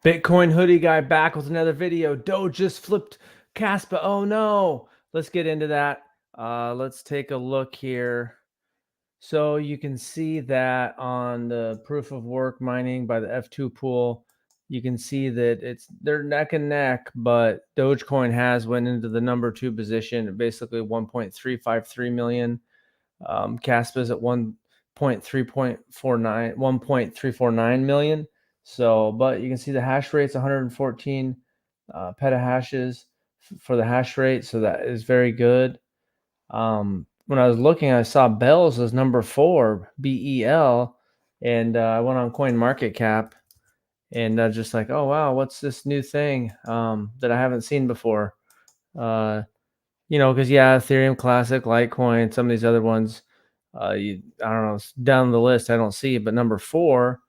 Bitcoin hoodie guy back with another video. Doge just flipped KASPA. Oh no. Let's get into that. Let's take a look here. So you can see that on the proof of work mining by the F2 pool, you can see that they're neck and neck, but Dogecoin has went into the number 2 position, basically 1.353 million. KASPA is at 1.349 million. So, but you can see the hash rate's 114 petahashes for the hash rate. So that is very good. When I was looking, I saw Bells as number 4, BEL, and I went on CoinMarketCap and just like, oh wow, what's this new thing that I haven't seen before? Because Ethereum Classic, Litecoin, some of these other ones, I don't know, down the list I don't see, but number 4,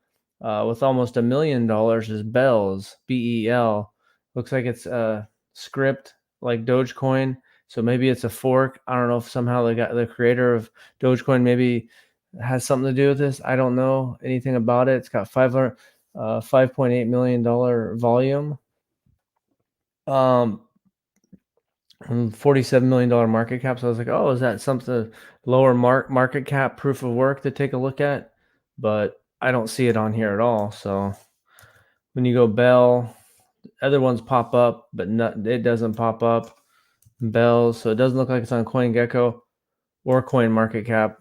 with almost $1 million is Bells, BEL. Looks like it's a script like Dogecoin, so maybe it's a fork. I don't know if somehow the creator of Dogecoin maybe has something to do with this. I don't know anything about it. It's got $5.8 million volume. $47 million market cap. So I was like, oh, is that something lower market cap proof of work to take a look at? But I don't see it on here at all. So when you go Bell, other ones pop up, but it doesn't pop up. Bells, so it doesn't look like it's on CoinGecko or CoinMarketCap.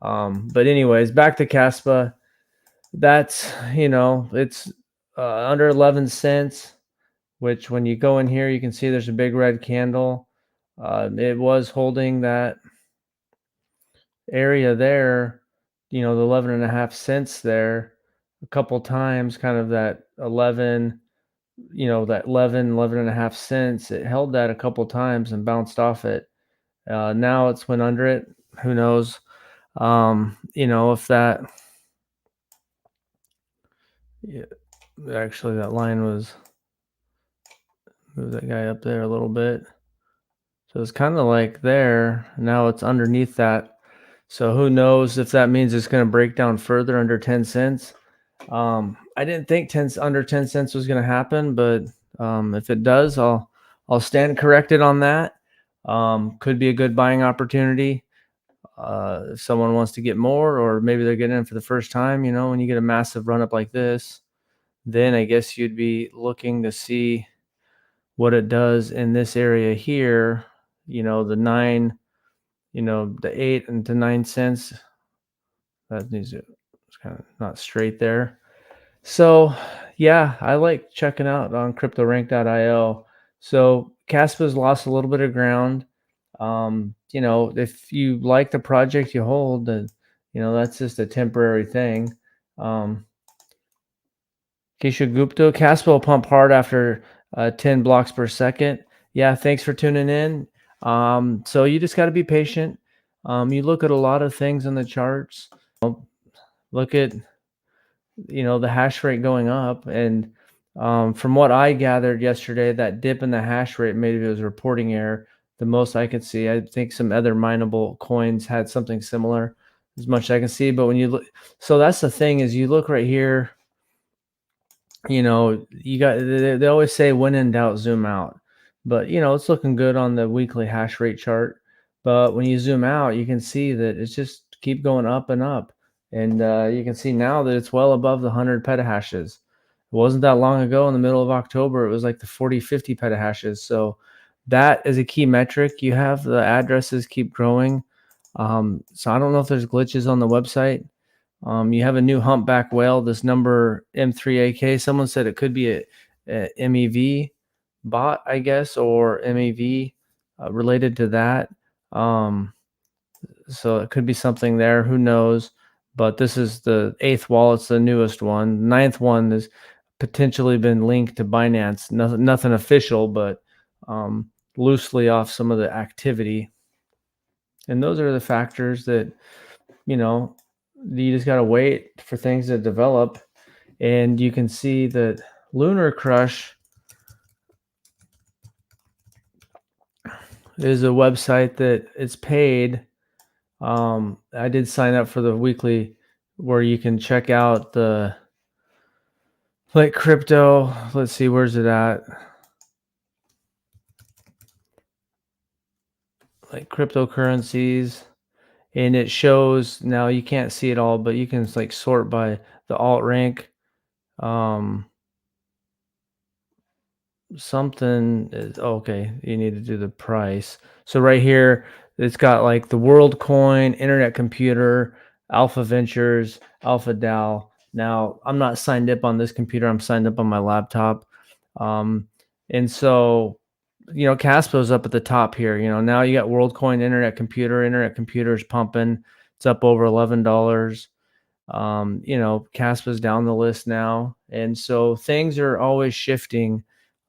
But anyways, back to KASPA. That's, it's under 11 cents, which when you go in here, you can see there's a big red candle. It was holding that area there, the 11.5 cents there a couple times, kind of that 11, that 11.5 cents. It held that a couple times and bounced off it. Now it's went under it. Who knows? If that, yeah, actually that line was, move that guy up there a little bit. So it's kind of like there. Now it's underneath that. So who knows if that means it's going to break down further under 10 cents. I didn't think under 10 cents was going to happen, but if it does, I'll stand corrected on that. Could be a good buying opportunity. If someone wants to get more, or maybe they're getting in for the first time, when you get a massive run up like this, then I guess you'd be looking to see what it does in this area here, the 9, the 8 and to 9 cents. That needs to, it's kind of not straight there. So yeah, I like checking out on cryptorank.io. So KASPA's lost a little bit of ground. If you like the project you hold, then that's just a temporary thing. Keisha Gupta, KASPA will pump hard after 10 blocks per second. Yeah, thanks for tuning in. So you just got to be patient. You look at a lot of things in the charts. Look at, the hash rate going up. And from what I gathered yesterday, that dip in the hash rate, maybe it was a reporting error. The most I could see, I think some other mineable coins had something similar, as much as I can see. But when you look, so that's the thing, is you look right here, they always say when in doubt, zoom out. But, it's looking good on the weekly hash rate chart. But when you zoom out, you can see that it's just keep going up and up. And you can see now that it's well above the 100 petahashes. It wasn't that long ago in the middle of October, it was like the 40, 50 petahashes. So that is a key metric. You have the addresses keep growing. So I don't know if there's glitches on the website. You have a new humpback whale, this number M3AK. Someone said it could be a MEV bot, I guess, or MEV related to that. So it could be something there. Who knows? But this is the 8th wallet. It's the newest one. 9th one has potentially been linked to Binance. Nothing official, but loosely off some of the activity. And those are the factors that, you just got to wait for things to develop. And you can see that Lunar Crush is a website that it's paid. I did sign up for the weekly where you can check out the like crypto. Let's see, where's it at? Like cryptocurrencies, and it shows now. You can't see it all, but you can like sort by the alt rank. Um, Something is okay. You need to do the price. So right here, it's got like the World Coin, Internet Computer, Alpha Ventures, Alpha DAO. Now I'm not signed up on this computer. I'm signed up on my laptop, um, and so Caspo's up at the top here. Now you got World Coin, Internet Computer. Internet Computer is pumping. It's up over $11. Caspa's down the list now. And so things are always shifting.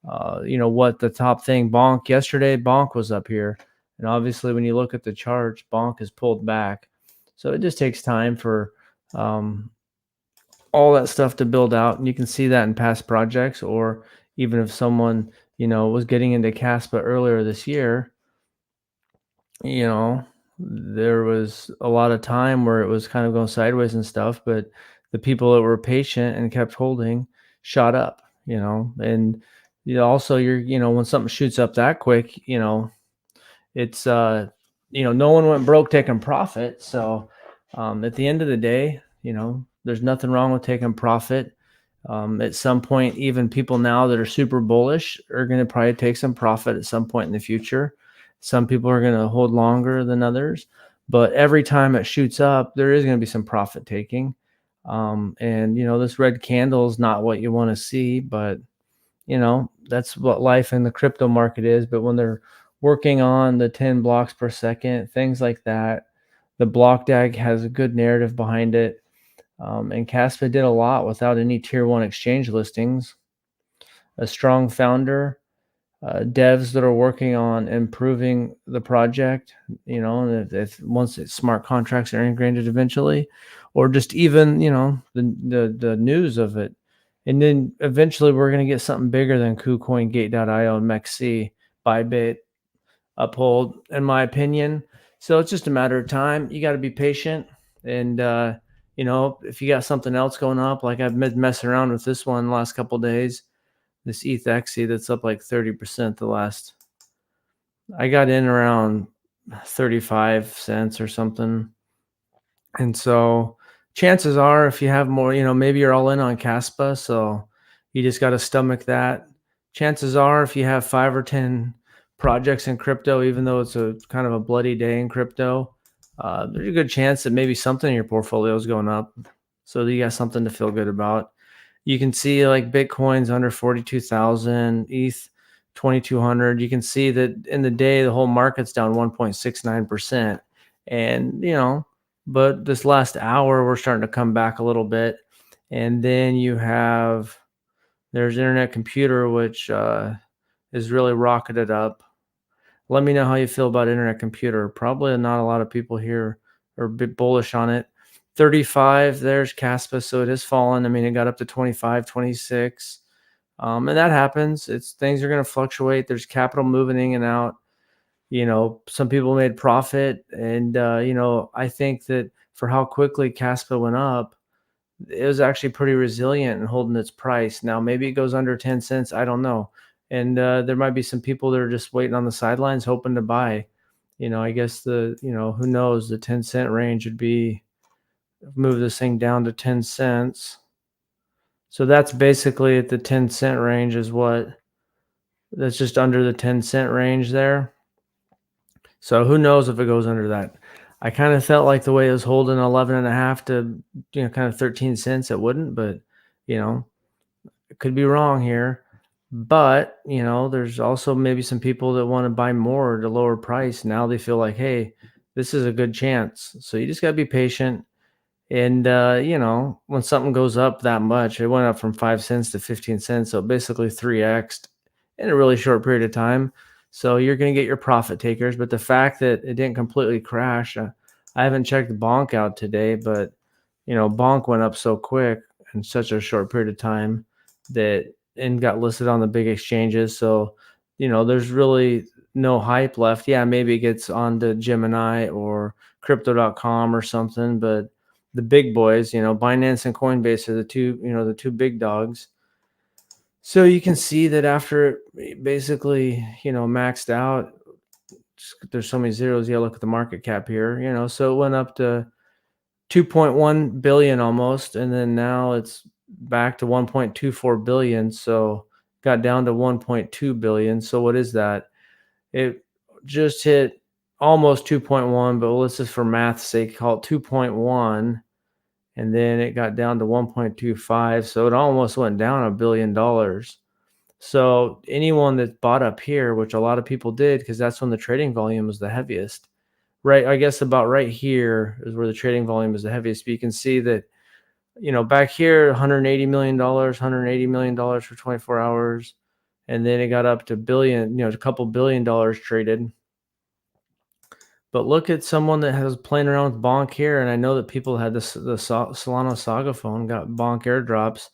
What the top thing, Bonk, yesterday, Bonk was up here. And obviously, when you look at the charts, Bonk is pulled back. So it just takes time for um, all that stuff to build out. And you can see that in past projects, or even if someone, was getting into Caspa earlier this year, you know, there was a lot of time where it was kind of going sideways and stuff, but the people that were patient and kept holding shot up, and also when something shoots up that quick, it's no one went broke taking profit. So at the end of the day, there's nothing wrong with taking profit. At some point, even people now that are super bullish are going to probably take some profit at some point in the future. Some people are going to hold longer than others, but every time it shoots up, there is going to be some profit taking. And this red candle is not what you want to see, but that's what life in the crypto market is. But when they're working on the 10 blocks per second, things like that, the block dag has a good narrative behind it. And KASPA did a lot without any tier one exchange listings. A strong founder, devs that are working on improving the project, and if once it's smart contracts are integrated eventually, or just even, the news of it. And then eventually we're going to get something bigger than KuCoin, Gate.io, and MEXC, Bybit, Uphold, in my opinion. So it's just a matter of time. You got to be patient. And, if you got something else going up, like I've been messing around with this one the last couple of days, this ETHXE that's up like 30% the last, I got in around 35 cents or something. And so chances are, if you have more, maybe you're all in on KASPA, so you just got to stomach that. Chances are, if you have 5 or 10 projects in crypto, even though it's a kind of a bloody day in crypto, there's a good chance that maybe something in your portfolio is going up. So you got something to feel good about. You can see like Bitcoin's under 42,000, ETH 2,200. You can see that in the day, the whole market's down 1.69%. And, but this last hour, we're starting to come back a little bit. And then there's Internet Computer, which is really rocketed up. Let me know how you feel about Internet Computer. Probably not a lot of people here are a bit bullish on it. 35, there's KASPA, so it has fallen. I mean, it got up to 25, 26. And that happens. Things are going to fluctuate. There's capital moving in and out. Some people made profit, and I think that for how quickly KASPA went up, it was actually pretty resilient in holding its price. Now maybe it goes under 10 cents. I don't know. And there might be some people that are just waiting on the sidelines, hoping to buy. I guess who knows, the 10-cent range would be move this thing down to 10 cents. So that's basically at the 10-cent range that's just under the 10-cent range there. So who knows if it goes under that. I kind of felt like the way it was holding 11 and a half to, kind of 13 cents, it wouldn't, but, it could be wrong here. But, there's also maybe some people that want to buy more at a lower price. Now they feel like, hey, this is a good chance. So you just got to be patient. And, when something goes up that much, it went up from 5 cents to 15 cents. So basically 3x'd in a really short period of time. So you're going to get your profit takers. But the fact that it didn't completely crash, I haven't checked Bonk out today, but, Bonk went up so quick in such a short period of time and got listed on the big exchanges. So, there's really no hype left. Yeah, maybe it gets onto Gemini or crypto.com or something, but the big boys, Binance and Coinbase are the two big dogs. So you can see that after it basically, maxed out, there's so many zeros. Yeah, look at the market cap here, so it went up to 2.1 billion almost, and then now it's back to 1.24 billion. So got down to 1.2 billion. So what is that? It just hit almost 2.1, but let's just for math's sake call it 2.1, and then it got down to 1.25. So it almost went down $1 billion. So anyone that bought up here, which a lot of people did, because that's when the trading volume was the heaviest, right? I guess about right here is where the trading volume is the heaviest. But you can see that, back here, $180 million, $180 million for 24 hours. And then it got up to billion, a couple $1 billion traded. But look at someone that has playing around with Bonk here. And I know that people had this, the Solana Saga phone got Bonk airdrops.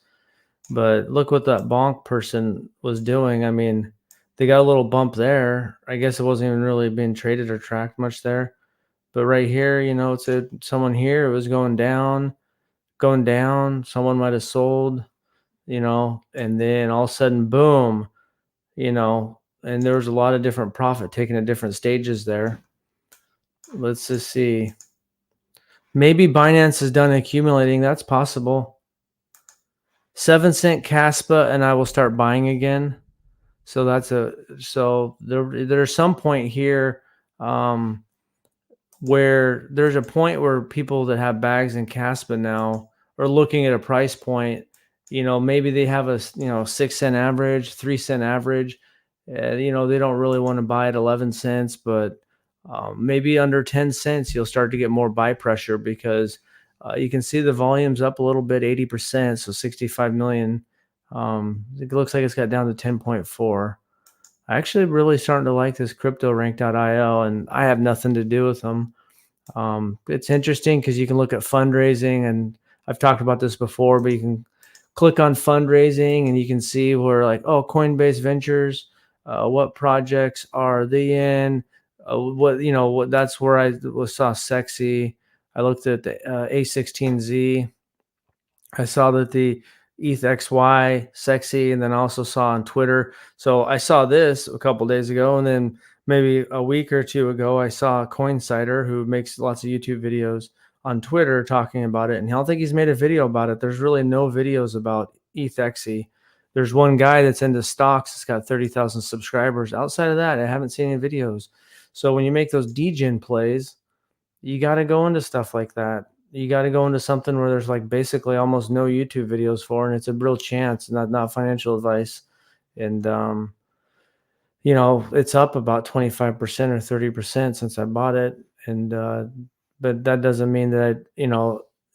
But look what that Bonk person was doing. I mean, they got a little bump there. I guess it wasn't even really being traded or tracked much there. But right here, it's someone here, it was going down, going down. Someone might have sold, and then all of a sudden, boom, and there was a lot of different profit taken at different stages there. Let's just see. Maybe Binance is done accumulating. That's possible. 7-cent KASPA, and I will start buying again. So there's some point here where there's a point where people that have bags in KASPA now are looking at a price point. Maybe they have a 6-cent average, 3-cent average. They don't really want to buy at 11 cents, but maybe under 10 cents, you'll start to get more buy pressure because you can see the volume's up a little bit, 80%, so 65 million. It looks like it's got down to 10.4. I actually really starting to like this CryptoRank.io, and I have nothing to do with them. It's interesting because you can look at fundraising, and I've talked about this before, but you can click on fundraising and you can see where Coinbase Ventures, what projects are they in? What that's where I saw Sexy. I looked at the A16Z. I saw that the ETHXY Sexy, and then I also saw on Twitter. So I saw this a couple days ago, and then maybe a week or two ago, I saw Coinsider, who makes lots of YouTube videos, on Twitter talking about it. And I don't think he's made a video about it. There's really no videos about ETHXY. There's one guy that's into stocks. It's got 30,000 subscribers. Outside of that, I haven't seen any videos. So when you make those degen plays, you got to go into stuff like that. You got to go into something where there's basically almost no YouTube videos for, and it's a real chance, not financial advice. And it's up about 25% or 30% since I bought it. And but that doesn't mean that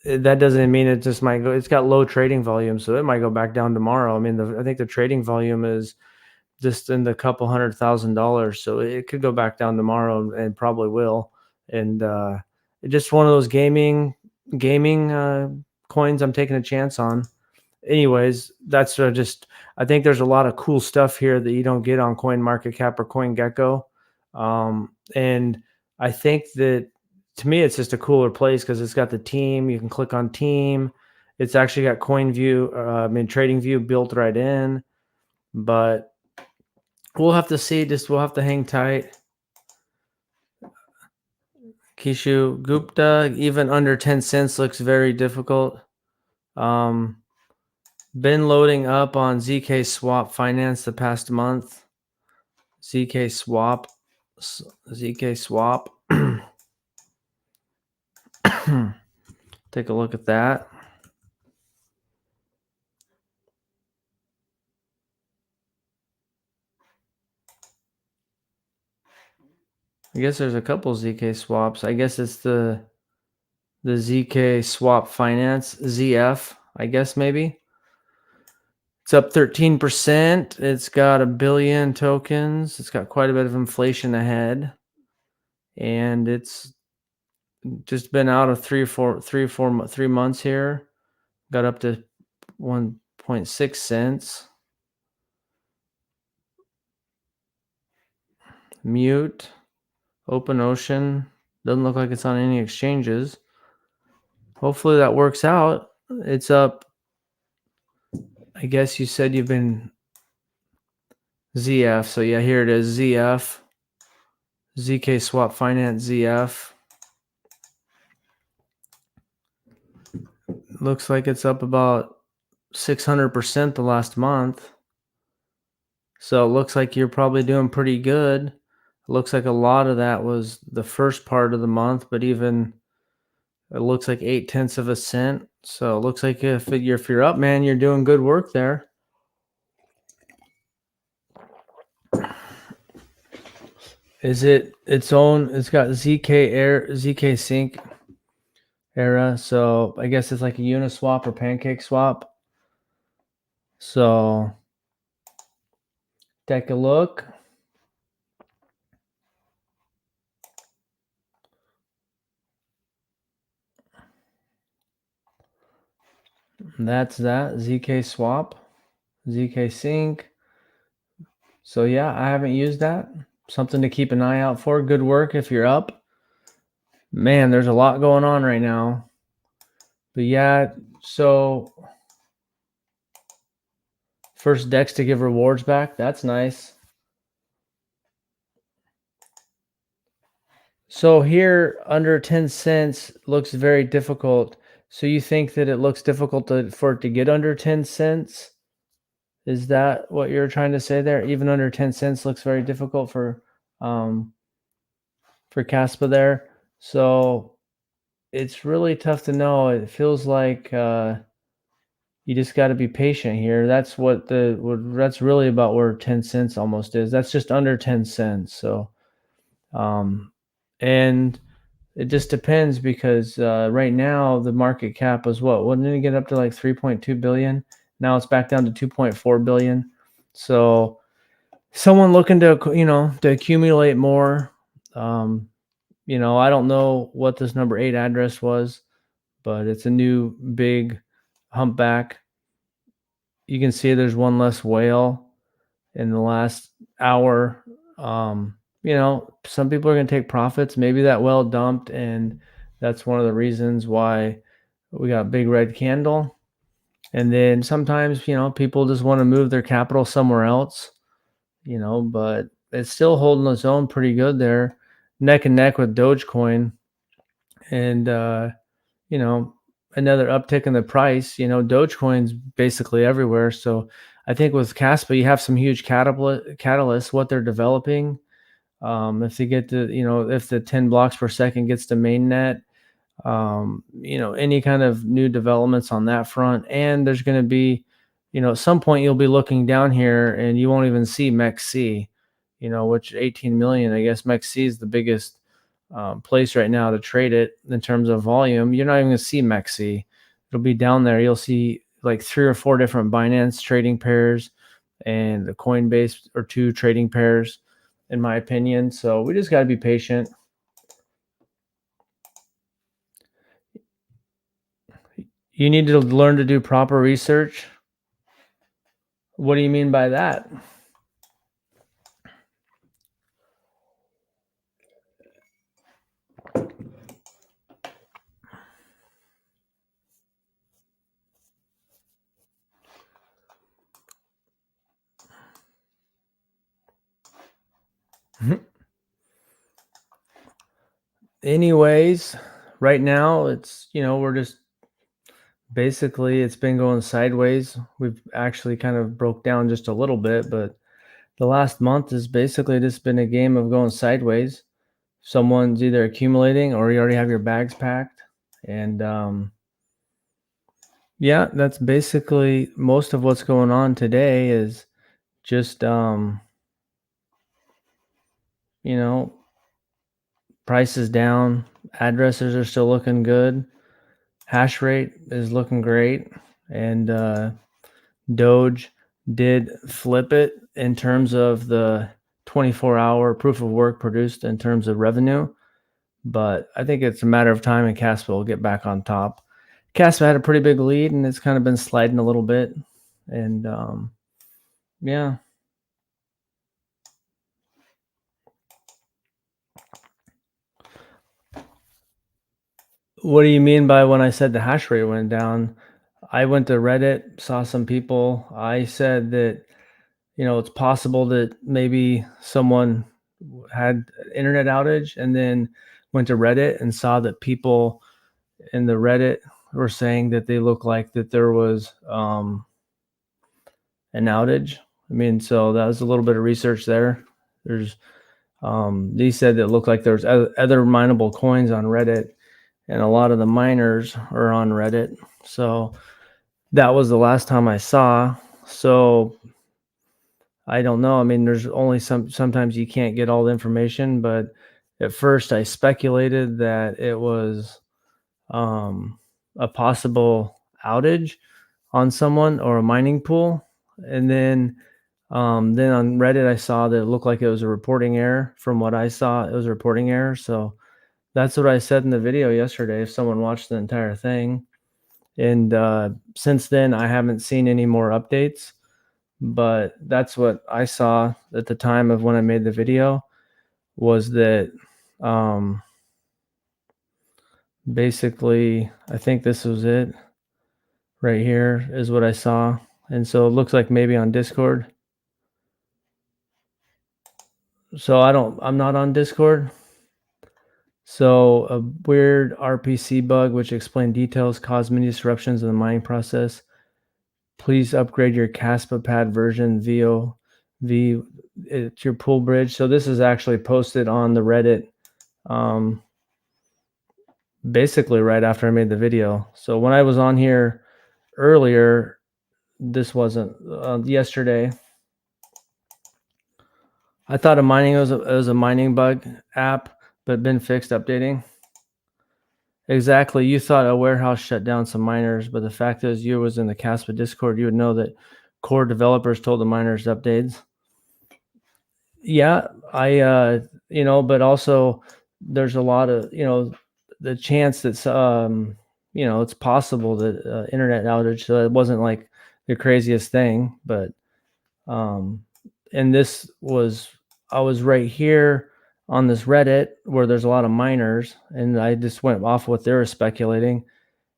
that doesn't mean it just might go. It's got low trading volume, so it might go back down tomorrow. I mean, I think the trading volume is just in the couple $100,000, so it could go back down tomorrow and probably will. And just one of those gaming coins I'm taking a chance on. Anyways, that's just, I think there's a lot of cool stuff here that you don't get on CoinMarketCap or CoinGecko. And I think that, to me, it's just a cooler place because it's got the team. You can click on team. It's actually got TradingView built right in. But we'll have to see. We'll have to hang tight. Kishu Gupta, even under 10 cents looks very difficult. Been loading up on ZK Swap Finance the past month. ZK Swap. Take a look at that. I guess there's a couple ZK swaps. I guess it's the ZK Swap Finance, ZF, I guess maybe. It's up 13%. It's got 1 billion tokens. It's got quite a bit of inflation ahead. And it's just been out of 3 months here. Got up to 1.6 cents. Mute. Open Ocean. Doesn't look like it's on any exchanges. Hopefully that works out. It's up. I guess you said you've been ZF. So yeah, here it is, ZF, ZK Swap Finance ZF. Looks like it's up about 600% the last month. So it looks like you're probably doing pretty good. It looks like a lot of that was the first part of the month, but even it looks like 0.8 of a cent. So it looks like if you're up, man, you're doing good work there. Is it its own? It's got ZK Sync era. So I guess it's like a Uniswap or Pancake Swap. So take a look. That's that ZK Swap, ZK Sync. So yeah, I haven't used that. Something to keep an eye out for. Good work if you're up. Man, there's a lot going on right now. But yeah, so first DEX to give rewards back. That's nice. So here under 10 cents looks very difficult. So you think that it looks difficult for it to get under 10 cents? Is that what you're trying to say there? Even under 10 cents looks very difficult for KASPA there. So it's really tough to know. It feels like you just got to be patient here. That's that's really about where 10 cents almost is. That's just under 10 cents. So and it just depends because right now the market cap was what? Wouldn't it get up to like 3.2 billion? Now it's back down to 2.4 billion. So someone looking to to accumulate more. I don't know what this number 8 address was, but it's a new big humpback. You can see there's one less whale in the last hour. Some people are going to take profits. Maybe that whale dumped, and that's one of the reasons why we got big red candle. And then sometimes, people just want to move their capital somewhere else, but it's still holding its own pretty good there, neck and neck with Dogecoin. And, another uptick in the price. Dogecoin's basically everywhere. So I think with KASPA, you have some huge catalysts, what they're developing. If they get to, if the 10 blocks per second gets to mainnet, any kind of new developments on that front. And there's going to be, at some point you'll be looking down here and you won't even see MEXC, which 18 million, I guess MEXC is the biggest place right now to trade it in terms of volume. You're not even going to see MEXC. It'll be down there. You'll see like 3 or 4 different Binance trading pairs and the Coinbase or 2 trading pairs, in my opinion. So we just got to be patient. You need to learn to do proper research. What do you mean by that? Anyways, right now it's, we're just basically it's been going sideways. We've actually kind of broke down just a little bit, but the last month has basically just been a game of going sideways. Someone's either accumulating or you already have your bags packed. And yeah, that's basically most of what's going on today is just prices down, addresses are still looking good, hash rate is looking great, and Doge did flip it in terms of the 24-hour proof of work produced in terms of revenue. But I think it's a matter of time and KASPA will get back on top. KASPA had a pretty big lead and it's kind of been sliding a little bit. And yeah. What do you mean by when I said the hash rate went down? I went to Reddit, saw some people. I said that, it's possible that maybe someone had an internet outage and then went to Reddit and saw that people in the Reddit were saying that they look like that there was an outage. I mean, so that was a little bit of research there. There's they said that it looked like there's other mineable coins on Reddit, and a lot of the miners are on Reddit. So that was the last time I saw. So I don't know. I mean, there's only sometimes you can't get all the information, but at first I speculated that it was um, a possible outage on someone or a mining pool, and then on Reddit I saw that it looked like it was a reporting error. From what I saw, it was a reporting error. So that's what I said in the video yesterday. If someone watched the entire thing, and since then I haven't seen any more updates. But that's what I saw at the time of when I made the video, was that um, basically I think this was it right here is what I saw. And so it looks like maybe on Discord. So I'm not on Discord. So a weird RPC bug which explained details caused many disruptions in the mining process. Please upgrade your KASPA pad version VOV to your pool bridge. So this is actually posted on the Reddit basically right after I made the video. So when I was on here earlier, this wasn't yesterday. I thought it was a mining bug app, but been fixed updating. Exactly. You thought a warehouse shut down some miners, but the fact is you was in the KASPA Discord. You would know that core developers told the miners updates. Yeah, but also there's a lot of, the chance that it's possible that internet outage. So it wasn't like the craziest thing, but um, and I was right here on this Reddit where there's a lot of miners, and I just went off what they were speculating,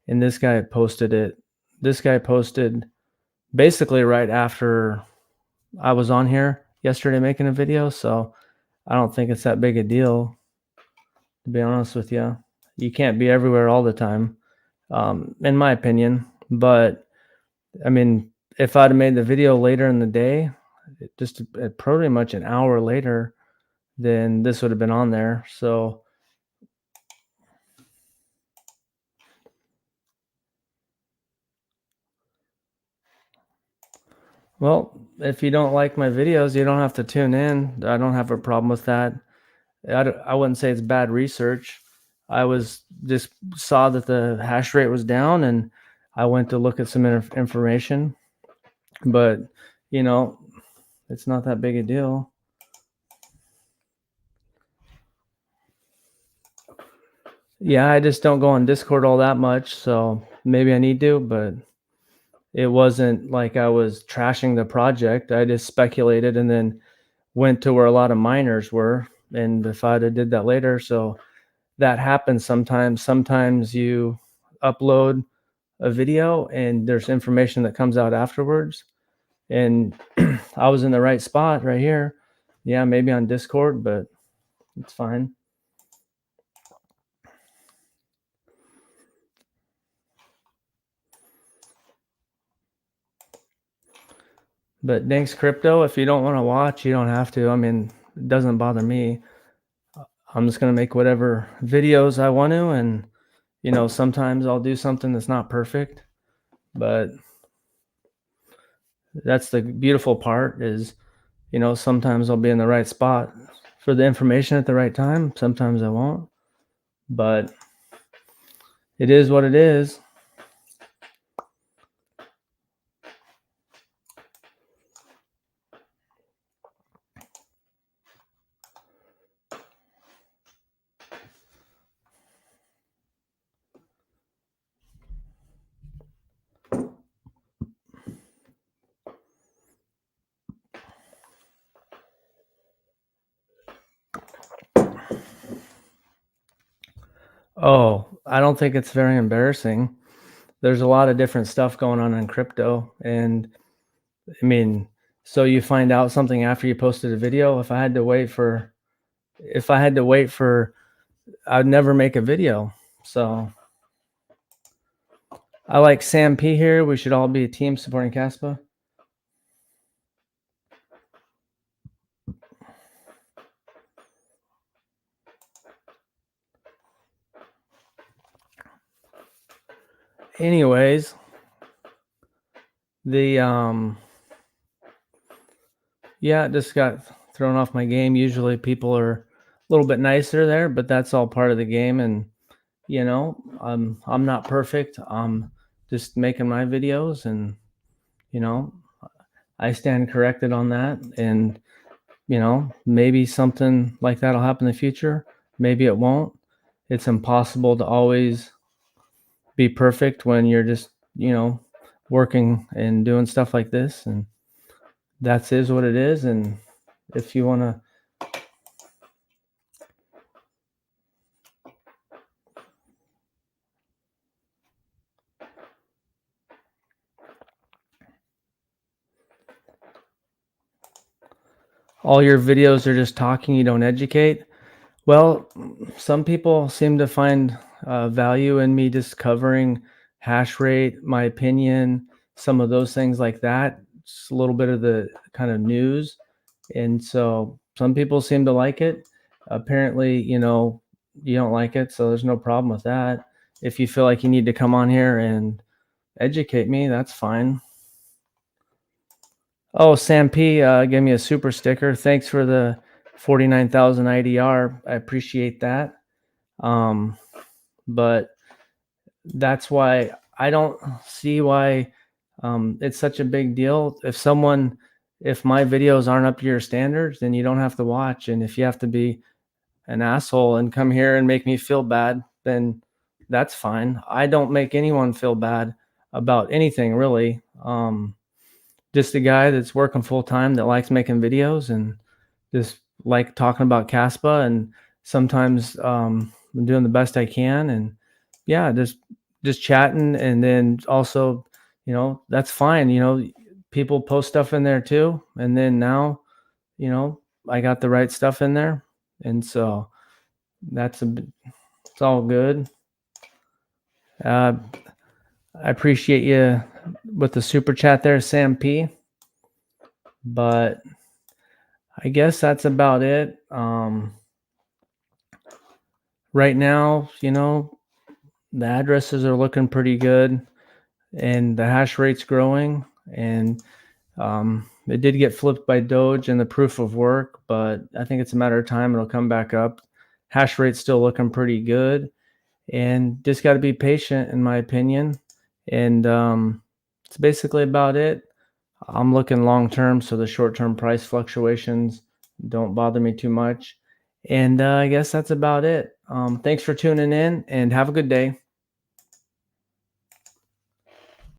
and this guy posted it. This guy posted basically right after I was on here yesterday making a video, so I don't think it's that big a deal, to be honest with you. You can't be everywhere all the time, in my opinion. But I mean, if I'd have made the video later in the day, just pretty much an hour later, then this would have been on there. So, well, if you don't like my videos, you don't have to tune in. I don't have a problem with that. I wouldn't say it's bad research. I was just saw that the hash rate was down, and I went to look at some information, but you know, it's not that big a deal. Yeah, I just don't go on Discord all that much, so maybe I need to, but it wasn't like I was trashing the project. I just speculated and then went to where a lot of miners were, and if I'd have did that later, so that happens sometimes. Sometimes you upload a video and there's information that comes out afterwards, and I was in the right spot right here. Yeah, maybe on Discord, but it's fine. But thanks, crypto. If you don't want to watch, you don't have to. I mean, it doesn't bother me. I'm just going to make whatever videos I want to. And, sometimes I'll do something that's not perfect. But that's the beautiful part is, sometimes I'll be in the right spot for the information at the right time. Sometimes I won't. But it is what it is. Oh, I don't think it's very embarrassing. There's a lot of different stuff going on in crypto. And I mean, So you find out something after you posted a video. If I had to wait for, I'd never make a video. So I like Sam P here. We should all be a team supporting KASPA. Anyways, the yeah, it just got thrown off my game. Usually people are a little bit nicer there, but that's all part of the game. And I'm not perfect. I'm just making my videos, and you know, I stand corrected on that. And maybe something like that'll happen in the future. Maybe it won't. It's impossible to always be perfect when you're just, working and doing stuff like this. And that's is what it is. And if you want to, all your videos are just talking, you don't educate. Well, some people seem to find value in me just covering hash rate, my opinion, some of those things like that. Just a little bit of the kind of news. And so some people seem to like it. Apparently, you don't like it, so there's no problem with that. If you feel like you need to come on here and educate me, that's fine. Oh, Sam P gave me a super sticker. Thanks for the 49,000 IDR. I appreciate that. But that's why I don't see why it's such a big deal. If my videos aren't up to your standards, then you don't have to watch. And if you have to be an asshole and come here and make me feel bad, then that's fine. I don't make anyone feel bad about anything, really. Just a guy that's working full time that likes making videos and just like talking about KASPA, and sometimes I'm doing the best I can. And yeah, just chatting. And then also, that's fine. People post stuff in there too. And then now, I got the right stuff in there. And so it's all good. I appreciate you with the super chat there, Sam P. But I guess that's about it. Right now, the addresses are looking pretty good, and the hash rate's growing. And it did get flipped by Doge and the proof of work, but I think it's a matter of time. It'll come back up. Hash rate's still looking pretty good, and just got to be patient, in my opinion. And it's basically about it. I'm looking long term, so the short term price fluctuations don't bother me too much. And I guess that's about it. Thanks for tuning in, and have a good day.